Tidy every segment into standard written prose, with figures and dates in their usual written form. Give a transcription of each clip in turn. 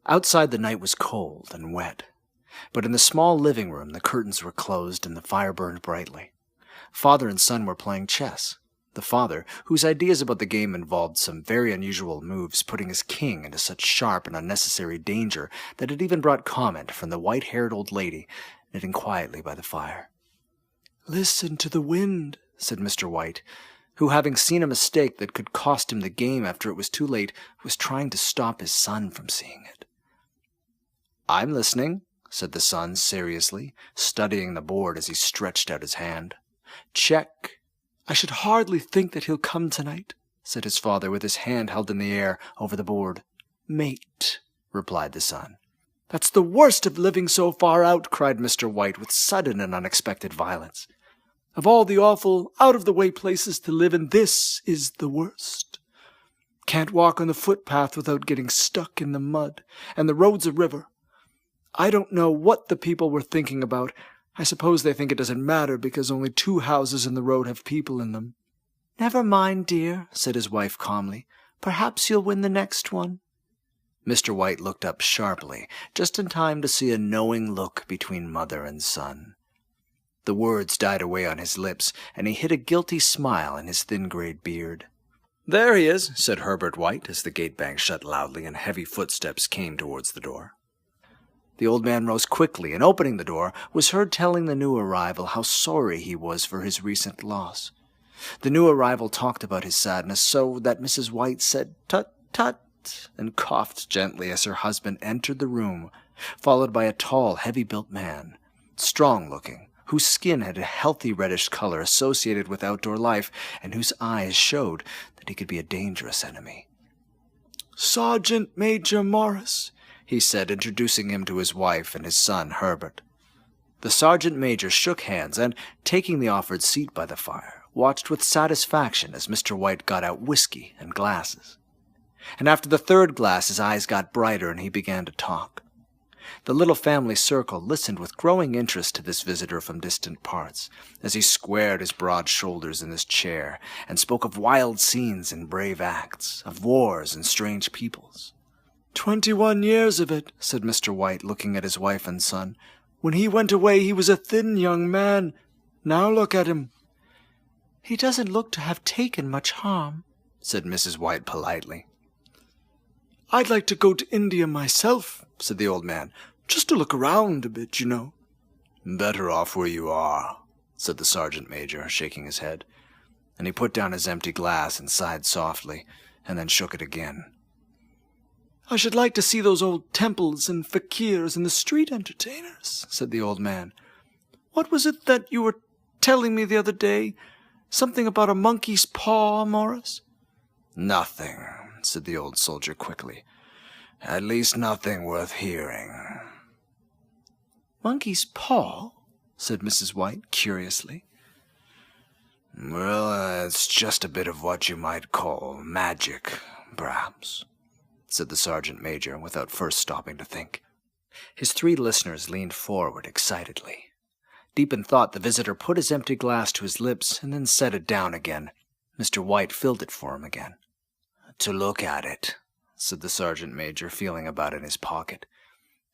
Outside the night was cold and wet, but in the small living room the curtains were closed and the fire burned brightly. Father and son were playing chess. The father, whose ideas about the game involved some very unusual moves, putting his king into such sharp and unnecessary danger that it even brought comment from the white-haired old lady, knitting quietly by the fire. "Listen to the wind," said Mr. White, who, having seen a mistake that could cost him the game after it was too late, was trying to stop his son from seeing it. "I'm listening," said the son seriously, studying the board as he stretched out his hand. "Check." "I should hardly think that he'll come tonight," said his father with his hand held in the air over the board. "Mate," replied the son. "That's the worst of living so far out," cried Mr. White with sudden and unexpected violence. "Of all the awful, out-of-the-way places to live in, this is the worst. Can't walk on the footpath without getting stuck in the mud, and the road's a river. I don't know what the people were thinking about. I suppose they think it doesn't matter because only 2 houses in the road have people in them." "Never mind, dear," said his wife calmly. "Perhaps you'll win the next one." Mr. White looked up sharply, just in time to see a knowing look between mother and son. The words died away on his lips, and he hid a guilty smile in his thin grayed beard. "There he is," said Herbert White, as the gate bang shut loudly and heavy footsteps came towards the door. The old man rose quickly, and opening the door, was heard telling the new arrival how sorry he was for his recent loss. The new arrival talked about his sadness so that Mrs. White said, "Tut, tut," and coughed gently as her husband entered the room, followed by a tall, heavy-built man, strong-looking, whose skin had a healthy reddish color associated with outdoor life, and whose eyes showed that he could be a dangerous enemy. "Sergeant Major Morris," he said, introducing him to his wife and his son, Herbert. The sergeant major shook hands and, taking the offered seat by the fire, watched with satisfaction as Mr. White got out whiskey and glasses. And after the 3rd glass his eyes got brighter and he began to talk. The little family circle listened with growing interest to this visitor from distant parts, as he squared his broad shoulders in his chair and spoke of wild scenes and brave acts, of wars and strange peoples. 21 years of it," said Mr. White, looking at his wife and son. "When he went away he was a thin young man. Now look at him." "He doesn't look to have taken much harm," said Mrs. White politely. "I'd like to go to India myself," said the old man, "just to look around a bit, you know." "Better off where you are," said the sergeant major, shaking his head, and he put down his empty glass and sighed softly, and then shook it again. "I should like to see those old temples and fakirs and the street entertainers," said the old man. "What was it that you were telling me the other day? Something about a monkey's paw, Morris?" "Nothing," said the old soldier quickly. "At least nothing worth hearing." "Monkey's paw?" said Mrs. White curiously. "Well, it's just a bit of what you might call magic, perhaps," said the sergeant major, without first stopping to think. His 3 listeners leaned forward excitedly. Deep in thought, the visitor put his empty glass to his lips and then set it down again. Mr. White filled it for him again. "To look at it," said the sergeant major, feeling about in his pocket,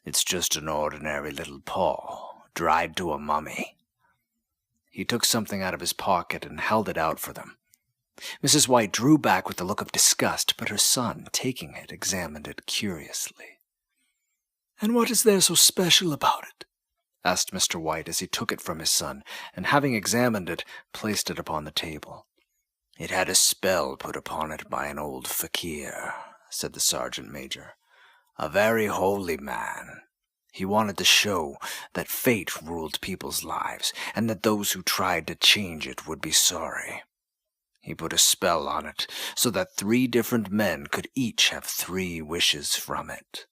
"it's just an ordinary little paw, dried to a mummy." He took something out of his pocket and held it out for them. Mrs. White drew back with a look of disgust, but her son, taking it, examined it curiously. "And what is there so special about it?" asked Mr. White as he took it from his son, and having examined it, placed it upon the table. "It had a spell put upon it by an old fakir," said the sergeant major. "A very holy man. He wanted to show that fate ruled people's lives, and that those who tried to change it would be sorry. He put a spell on it so that 3 different men could each have 3 wishes from it."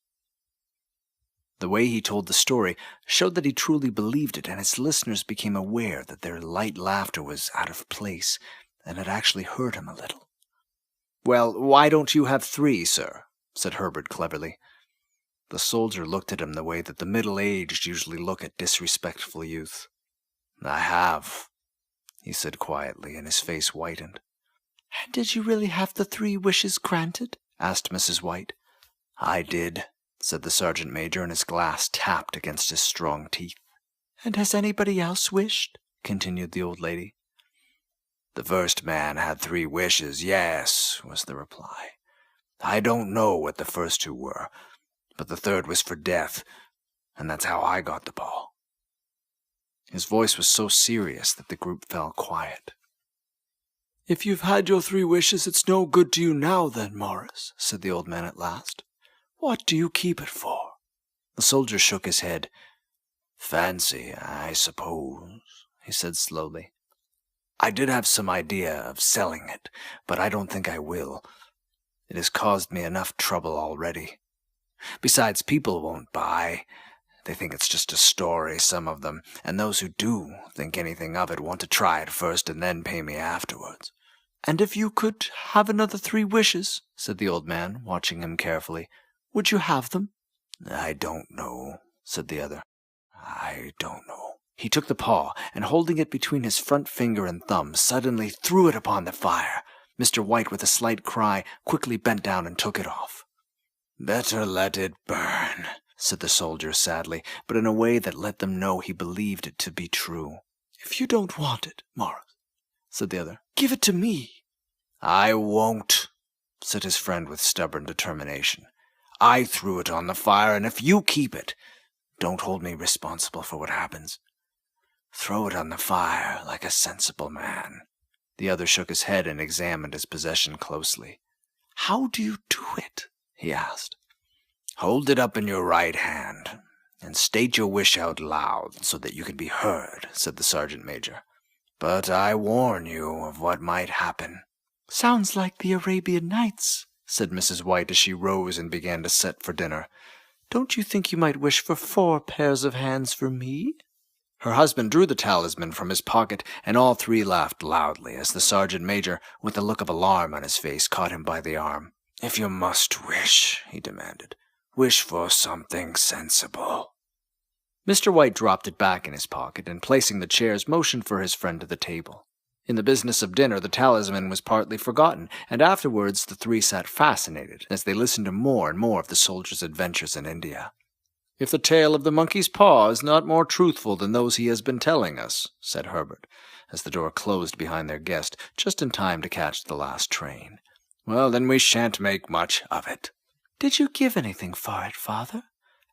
The way he told the story showed that he truly believed it, and his listeners became aware that their light laughter was out of place, and it actually hurt him a little. "Well, why don't you have 3, sir?" said Herbert cleverly. The soldier looked at him the way that the middle-aged usually look at disrespectful youth. "I have," he said quietly, and his face whitened. "And did you really have the 3 wishes granted?" asked Mrs. White. "I did," said the sergeant major, and his glass tapped against his strong teeth. And has anybody else wished? Continued the old lady. The first man had 3 wishes, yes, was the reply. I don't know what the first 2 were, but the third was for death, and that's how I got the paw. His voice was so serious that the group fell quiet. If you've had your 3 wishes, it's no good to you now then, Morris, said the old man at last. What do you keep it for? The soldier shook his head. Fancy, I suppose, he said slowly. I did have some idea of selling it, but I don't think I will. It has caused me enough trouble already. Besides, people won't buy. They think it's just a story, some of them, and those who do think anything of it want to try it first and then pay me afterwards. And if you could have another 3 wishes, said the old man, watching him carefully, would you have them? I don't know, said the other. I don't know. He took the paw, and holding it between his front finger and thumb, suddenly threw it upon the fire. Mr. White, with a slight cry, quickly bent down and took it off. Better let it burn, said the soldier sadly, but in a way that let them know he believed it to be true. If you don't want it, Morris, said the other, give it to me. I won't, said his friend with stubborn determination. I threw it on the fire, and if you keep it, don't hold me responsible for what happens. Throw it on the fire like a sensible man. The other shook his head and examined his possession closely. How do you do it? He asked. Hold it up in your right hand, and state your wish out loud so that you can be heard, said the sergeant major. But I warn you of what might happen. Sounds like the Arabian Nights, said Mrs. White as she rose and began to set for dinner. Don't you think you might wish for 4 pairs of hands for me? Her husband drew the talisman from his pocket, and all 3 laughed loudly as the sergeant major, with a look of alarm on his face, caught him by the arm. If you must wish, he demanded, wish for something sensible. Mr. White dropped it back in his pocket, and placing the chairs, motioned for his friend to the table. In the business of dinner, the talisman was partly forgotten, and afterwards the 3 sat fascinated as they listened to more and more of the soldier's adventures in India. If the tale of the monkey's paw is not more truthful than those he has been telling us, said Herbert, as the door closed behind their guest, just in time to catch the last train, well, then we shan't make much of it. Did you give anything for it, father?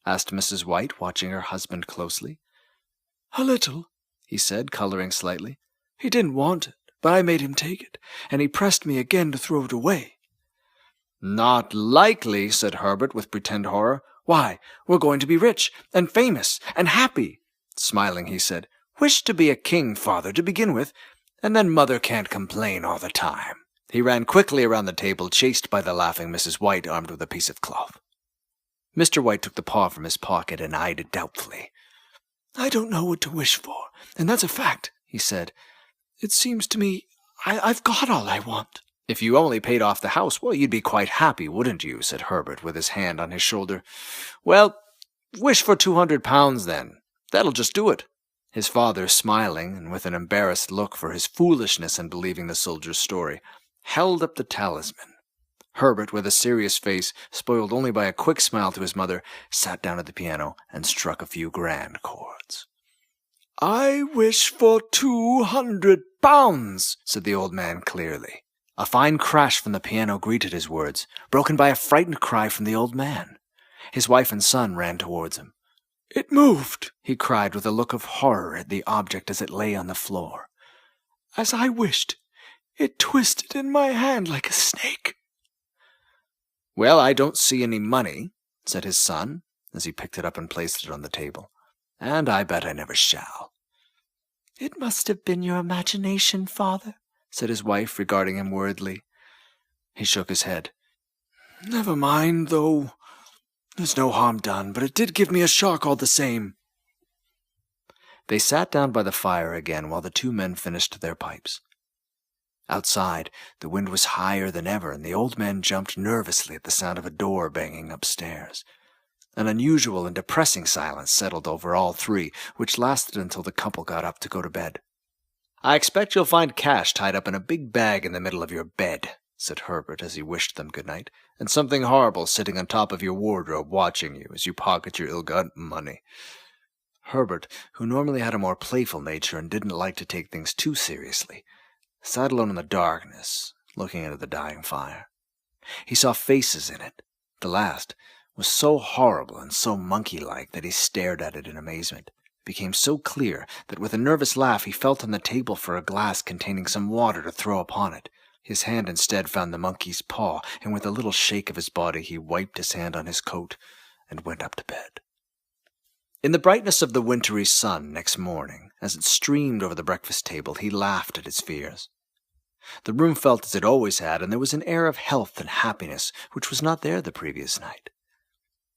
asked Mrs. White, watching her husband closely. A little, he said, coloring slightly. He didn't want it, but I made him take it, and he pressed me again to throw it away. Not likely, said Herbert with pretended horror. Why, we're going to be rich, and famous, and happy. Smiling, he said, Wish to be a king, father, to begin with, and then mother can't complain all the time. He ran quickly around the table, chased by the laughing Mrs. White, armed with a piece of cloth. Mr. White took the paw from his pocket and eyed it doubtfully. I don't know what to wish for, and that's a fact, he said. It seems to me I've got all I want. If you only paid off the house, well, you'd be quite happy, wouldn't you? Said Herbert, with his hand on his shoulder. Well, wish for 200 pounds, then. That'll just do it. His father, smiling, and with an embarrassed look for his foolishness in believing the soldier's story, held up the talisman. Herbert, with a serious face, spoiled only by a quick smile to his mother, sat down at the piano and struck a few grand chords. I wish for 200 pounds, said the old man clearly. A fine crash from the piano greeted his words, broken by a frightened cry from the old man. His wife and son ran towards him. It moved, he cried with a look of horror at the object as it lay on the floor. As I wished, it twisted in my hand like a snake. Well, I don't see any money, said his son, as he picked it up and placed it on the table. And I bet I never shall. It must have been your imagination, father, said his wife, regarding him worriedly. He shook his head. Never mind, though. There's no harm done, but it did give me a shock all the same. They sat down by the fire again while the 2 men finished their pipes. Outside, the wind was higher than ever, and the old man jumped nervously at the sound of a door banging upstairs. An unusual and depressing silence settled over all 3, which lasted until the couple got up to go to bed. I expect you'll find cash tied up in a big bag in the middle of your bed, said Herbert as he wished them good night, "and something horrible sitting on top of your wardrobe watching you as you pocket your ill-gotten money." Herbert, who normally had a more playful nature and didn't like to take things too seriously, sat alone in the darkness, looking into the dying fire. He saw faces in it. The last was so horrible and so monkey-like that he stared at it in amazement. It became so clear that with a nervous laugh he felt on the table for a glass containing some water to throw upon it. His hand instead found the monkey's paw, and with a little shake of his body he wiped his hand on his coat and went up to bed. In the brightness of the wintry sun next morning, as it streamed over the breakfast table, he laughed at his fears. The room felt as it always had, and there was an air of health and happiness which was not there the previous night.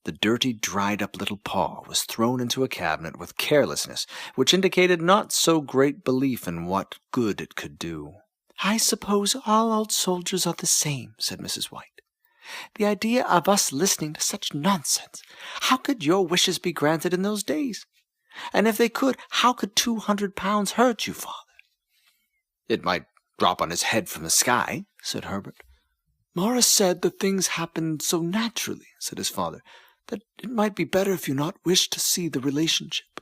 The dirty, dried-up little paw was thrown into a cabinet with carelessness which indicated not so great belief in what good it could do. "I suppose all old soldiers are the same," said Mrs. White. "The idea of us listening to such nonsense! How could your wishes be granted in those days? And if they could, how could 200 pounds hurt you, father?" "It might drop on his head from the sky," said Herbert. "Morris said the things happened so naturally," said his father, "that it might be better if you not wished to see the relationship."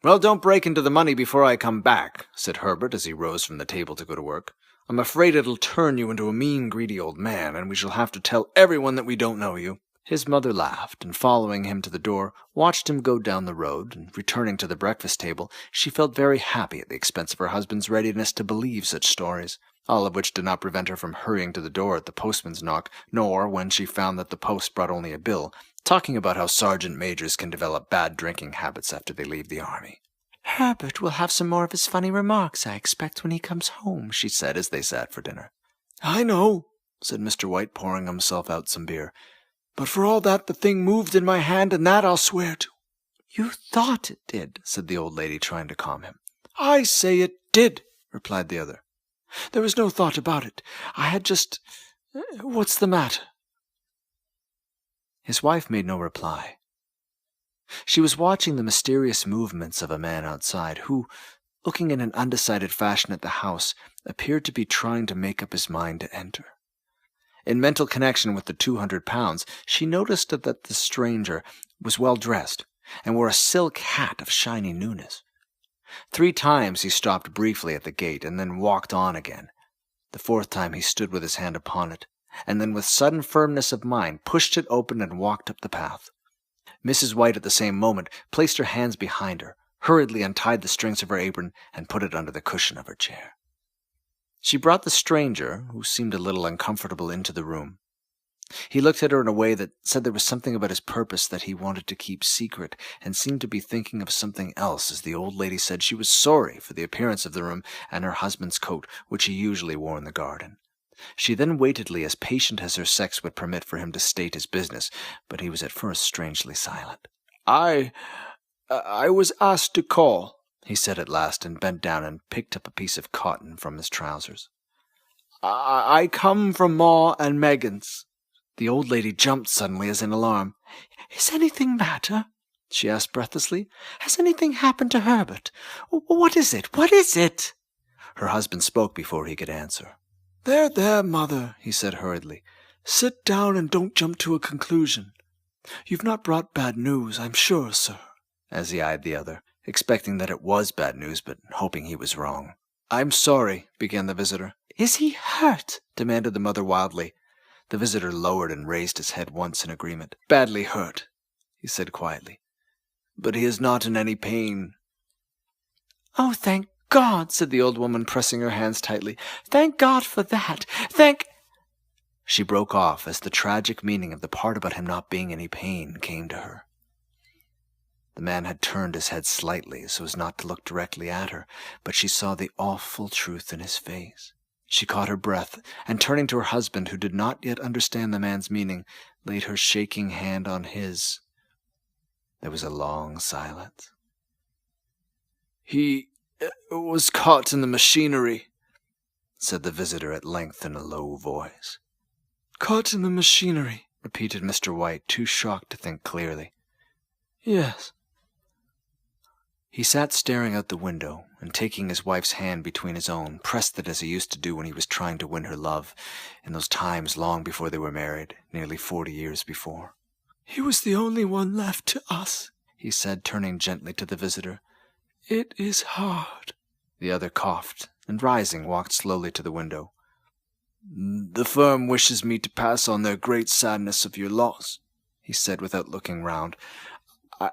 "Well, don't break into the money before I come back," said Herbert as he rose from the table to go to work. "I'm afraid it'll turn you into a mean, greedy old man, and we shall have to tell everyone that we don't know you." His mother laughed, and following him to the door, watched him go down the road, and returning to the breakfast table, she felt very happy at the expense of her husband's readiness to believe such stories, all of which did not prevent her from hurrying to the door at the postman's knock, nor, when she found that the post brought only a bill, talking about how sergeant majors can develop bad drinking habits after they leave the army. "Herbert will have some more of his funny remarks, I expect, when he comes home," she said as they sat for dinner. "I know," said Mr. White, pouring himself out some beer. "But for all that, the thing moved in my hand, and that I'll swear to." "You thought it did," said the old lady, trying to calm him. "I say it did," replied the other. "There was no thought about it. I had just... What's the matter?" His wife made no reply. She was watching the mysterious movements of a man outside, who, looking in an undecided fashion at the house, appeared to be trying to make up his mind to enter. In mental connection with the 200 pounds, she noticed that the stranger was well dressed, and wore a silk hat of shiny newness. 3 times he stopped briefly at the gate, and then walked on again. The 4th time he stood with his hand upon it, and then with sudden firmness of mind pushed it open and walked up the path. Mrs. White at the same moment placed her hands behind her, hurriedly untied the strings of her apron, and put it under the cushion of her chair. She brought the stranger, who seemed a little uncomfortable, into the room. He looked at her in a way that said there was something about his purpose that he wanted to keep secret, and seemed to be thinking of something else as the old lady said she was sorry for the appearance of the room and her husband's coat, which he usually wore in the garden. She then waitedly as patient as her sex would permit for him to state his business, but he was at first strangely silent. I was asked to call," he said at last, and bent down and picked up a piece of cotton from his trousers. I come from Ma and Megan's." The old lady jumped suddenly as in alarm. "Is anything matter?" she asked breathlessly. "Has anything happened to Herbert? What is it? What is it?" Her husband spoke before he could answer. There, mother," he said hurriedly. "Sit down and don't jump to a conclusion. You've not brought bad news, I'm sure, sir," as he eyed the other, expecting that it was bad news, but hoping he was wrong. "I'm sorry," began the visitor. "Is he hurt?" demanded the mother wildly. The visitor lowered and raised his head once in agreement. "Badly hurt," he said quietly. "But he is not in any pain." "Oh, thank God," said the old woman, pressing her hands tightly. "Thank God for that. She broke off as the tragic meaning of the part about him not being in any pain came to her. The man had turned his head slightly so as not to look directly at her, but she saw the awful truth in his face. She caught her breath, and turning to her husband, who did not yet understand the man's meaning, laid her shaking hand on his. There was a long silence. "He was caught in the machinery," said the visitor at length in a low voice. "Caught in the machinery," repeated Mr. White, too shocked to think clearly. "Yes." He sat staring out the window, and taking his wife's hand between his own, pressed it as he used to do when he was trying to win her love in those times long before they were married, nearly 40 years before. "He was the only one left to us," he said, turning gently to the visitor. "It is hard." The other coughed, and rising, walked slowly to the window. "The firm wishes me to pass on their great sadness of your loss," he said without looking round.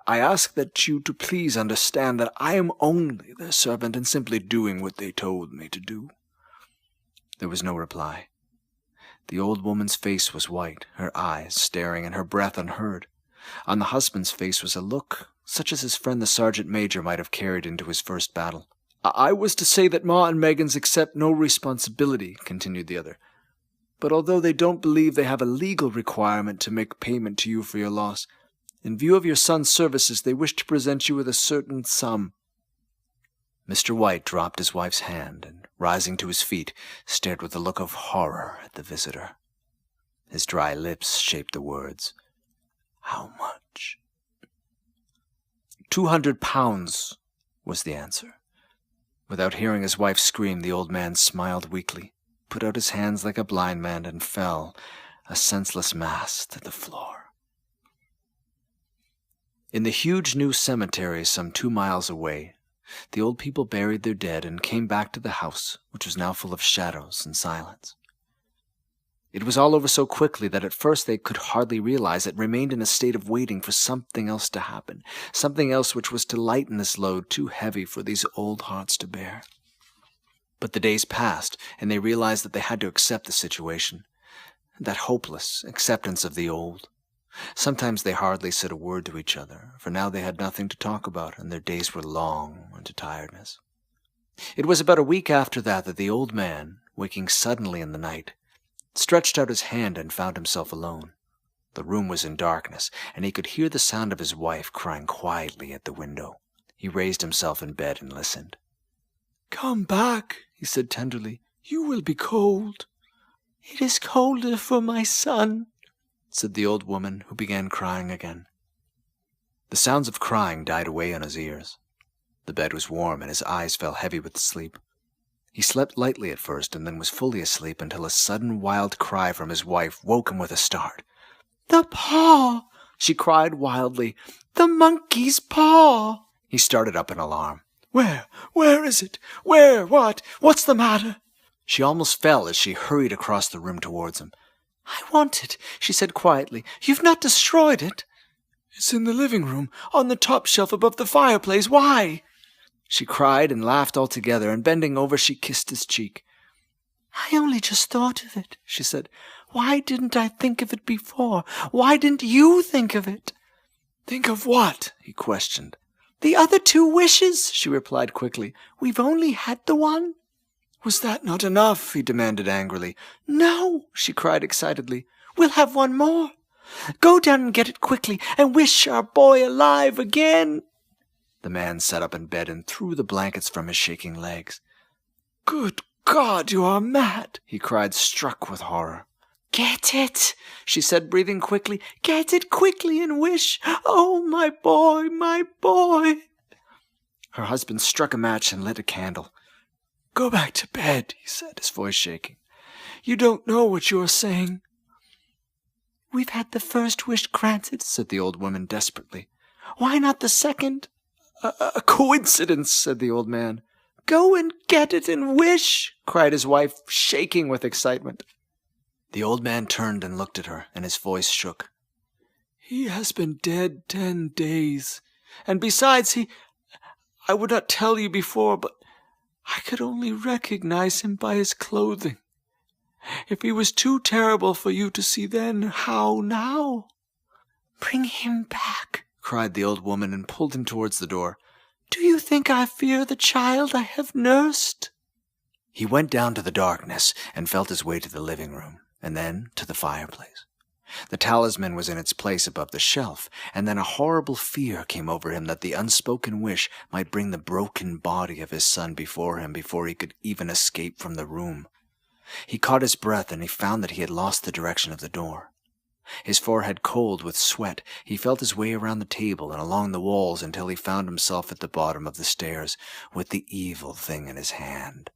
I ask that you to please understand that I am only their servant and simply doing what they told me to do." There was no reply. The old woman's face was white, her eyes staring and her breath unheard. On the husband's face was a look such as his friend the sergeant major might have carried into his first battle. "I was to say that Ma and Meggins accept no responsibility," continued the other. "But although they don't believe they have a legal requirement to make payment to you for your loss, in view of your son's services, they wish to present you with a certain sum." Mr. White dropped his wife's hand and, rising to his feet, stared with a look of horror at the visitor. His dry lips shaped the words, "How much?" £200 was the answer. Without hearing his wife scream, the old man smiled weakly, put out his hands like a blind man, and fell, a senseless mass, to the floor. In the huge new cemetery some 2 miles away, the old people buried their dead and came back to the house, which was now full of shadows and silence. It was all over so quickly that at first they could hardly realize it, remained in a state of waiting for something else to happen, something else which was to lighten this load too heavy for these old hearts to bear. But the days passed, and they realized that they had to accept the situation, that hopeless acceptance of the old. Sometimes they hardly said a word to each other, for now they had nothing to talk about, and their days were long into tiredness. It was about a week after that the old man, waking suddenly in the night, stretched out his hand and found himself alone. The room was in darkness, and he could hear the sound of his wife crying quietly at the window. He raised himself in bed and listened. "Come back," he said tenderly. "You will be cold." "It is colder for my son," said the old woman, who began crying again. The sounds of crying died away on his ears. The bed was warm, and his eyes fell heavy with sleep. He slept lightly at first, and then was fully asleep until a sudden wild cry from his wife woke him with a start. "The paw!" she cried wildly. "The monkey's paw!" He started up in alarm. Where is it? Where? What's the matter?" She almost fell as she hurried across the room towards him. "I want it," she said quietly. "You've not destroyed it?" "It's in the living room, on the top shelf above the fireplace. Why?" She cried and laughed altogether, and bending over she kissed his cheek. "I only just thought of it," she said. "Why didn't I think of it before? Why didn't you think of it?" "Think of what?" he questioned. "The other 2 wishes," she replied quickly. "We've only had the one." "Was that not enough?" he demanded angrily. "No," she cried excitedly. "We'll have one more. Go down and get it quickly, and wish our boy alive again." The man sat up in bed and threw the blankets from his shaking legs. "Good God, you are mad!" he cried, struck with horror. "Get it," she said, breathing quickly. "Get it quickly and wish. Oh, my boy, my boy." Her husband struck a match and lit a candle. "Go back to bed," he said, his voice shaking. "You don't know what you are saying." "We've had the first wish granted," said the old woman desperately. "Why not the second?" A coincidence," said the old man. "Go and get it and wish," cried his wife, shaking with excitement. The old man turned and looked at her, and his voice shook. "He has been dead 10 days, and besides I would not tell you before, but I could only recognize him by his clothing. If he was too terrible for you to see then, how now?" "Bring him back," cried the old woman, and pulled him towards the door. "Do you think I fear the child I have nursed?" He went down to the darkness and felt his way to the living room, and then to the fireplace. The talisman was in its place above the shelf, and then a horrible fear came over him that the unspoken wish might bring the broken body of his son before him before he could even escape from the room. He caught his breath, and he found that he had lost the direction of the door. His forehead cold with sweat, he felt his way around the table and along the walls until he found himself at the bottom of the stairs with the evil thing in his hand.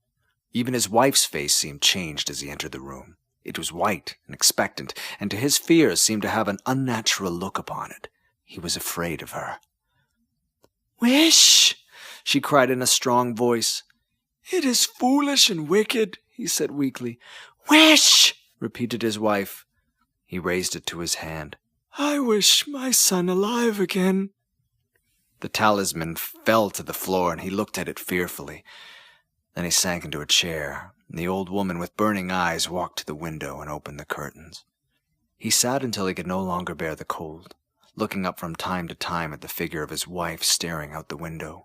Even his wife's face seemed changed as he entered the room. It was white and expectant, and to his fears seemed to have an unnatural look upon it. He was afraid of her. "Wish!" she cried in a strong voice. "It is foolish and wicked," he said weakly. "Wish!" repeated his wife. He raised it to his hand. "I wish my son alive again." The talisman fell to the floor and he looked at it fearfully. Then he sank into a chair, and the old woman with burning eyes walked to the window and opened the curtains. He sat until he could no longer bear the cold, looking up from time to time at the figure of his wife staring out the window.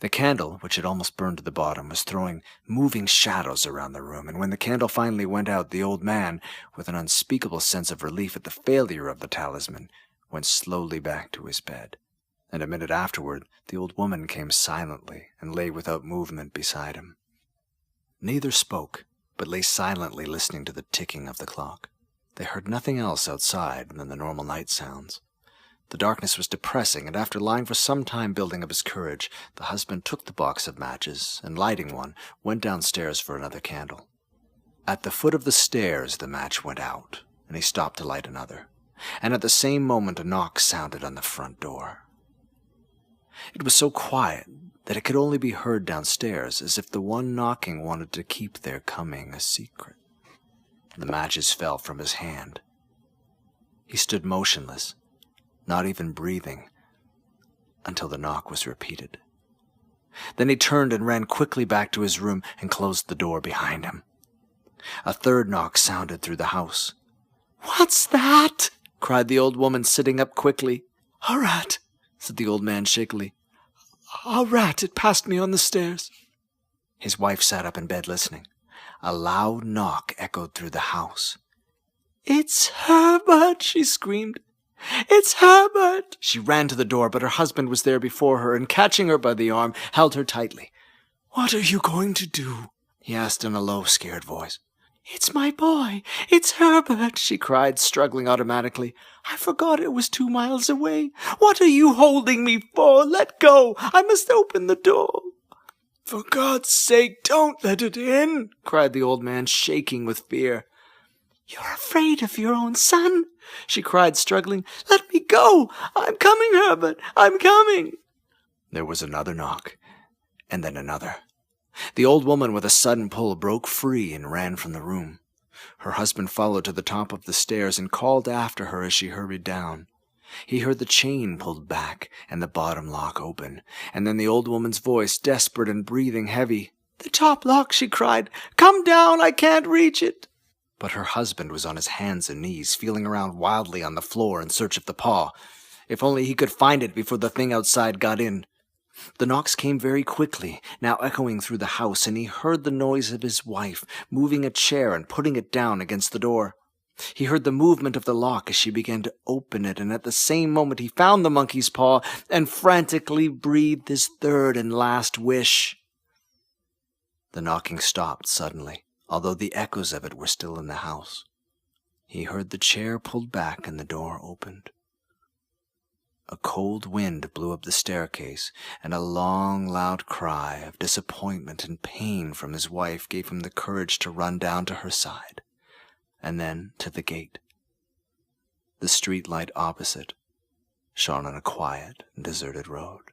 The candle, which had almost burned to the bottom, was throwing moving shadows around the room, and when the candle finally went out, the old man, with an unspeakable sense of relief at the failure of the talisman, went slowly back to his bed. And a minute afterward, the old woman came silently and lay without movement beside him. Neither spoke, but lay silently listening to the ticking of the clock. They heard nothing else outside than the normal night sounds. The darkness was depressing, and after lying for some time building up his courage, the husband took the box of matches, and lighting one, went downstairs for another candle. At the foot of the stairs the match went out, and he stopped to light another, and at the same moment a knock sounded on the front door. It was so quiet that it could only be heard downstairs, as if the one knocking wanted to keep their coming a secret. The matches fell from his hand. He stood motionless, not even breathing, until the knock was repeated. Then he turned and ran quickly back to his room and closed the door behind him. A third knock sounded through the house. "What's that?" cried the old woman, sitting up quickly. "A rat," said the old man shakily. "A rat. It passed me on the stairs." His wife sat up in bed listening. A loud knock echoed through the house. "It's Herbert!" she screamed. "It's Herbert!" She ran to the door, but her husband was there before her, and catching her by the arm, held her tightly. "What are you going to do?" he asked in a low, scared voice. "It's my boy! It's Herbert!" she cried, struggling automatically. "I forgot it was 2 miles away. What are you holding me for? Let go! I must open the door." "For God's sake, don't let it in!" cried the old man, shaking with fear. "You're afraid of your own son?" she cried, struggling. "Let me go! I'm coming, Herbert! I'm coming!" There was another knock, and then another. The old woman, with a sudden pull, broke free and ran from the room. Her husband followed to the top of the stairs and called after her as she hurried down. He heard the chain pulled back and the bottom lock open, and then the old woman's voice, desperate and breathing heavy. "The top lock!" she cried. "Come down! I can't reach it!" But her husband was on his hands and knees, feeling around wildly on the floor in search of the paw. If only he could find it before the thing outside got in. The knocks came very quickly, now echoing through the house, and he heard the noise of his wife moving a chair and putting it down against the door. He heard the movement of the lock as she began to open it, and at the same moment he found the monkey's paw and frantically breathed his third and last wish. The knocking stopped suddenly, although the echoes of it were still in the house. He heard the chair pulled back and the door opened. A cold wind blew up the staircase, and a long, loud cry of disappointment and pain from his wife gave him the courage to run down to her side, and then to the gate. The street light opposite shone on a quiet and deserted road.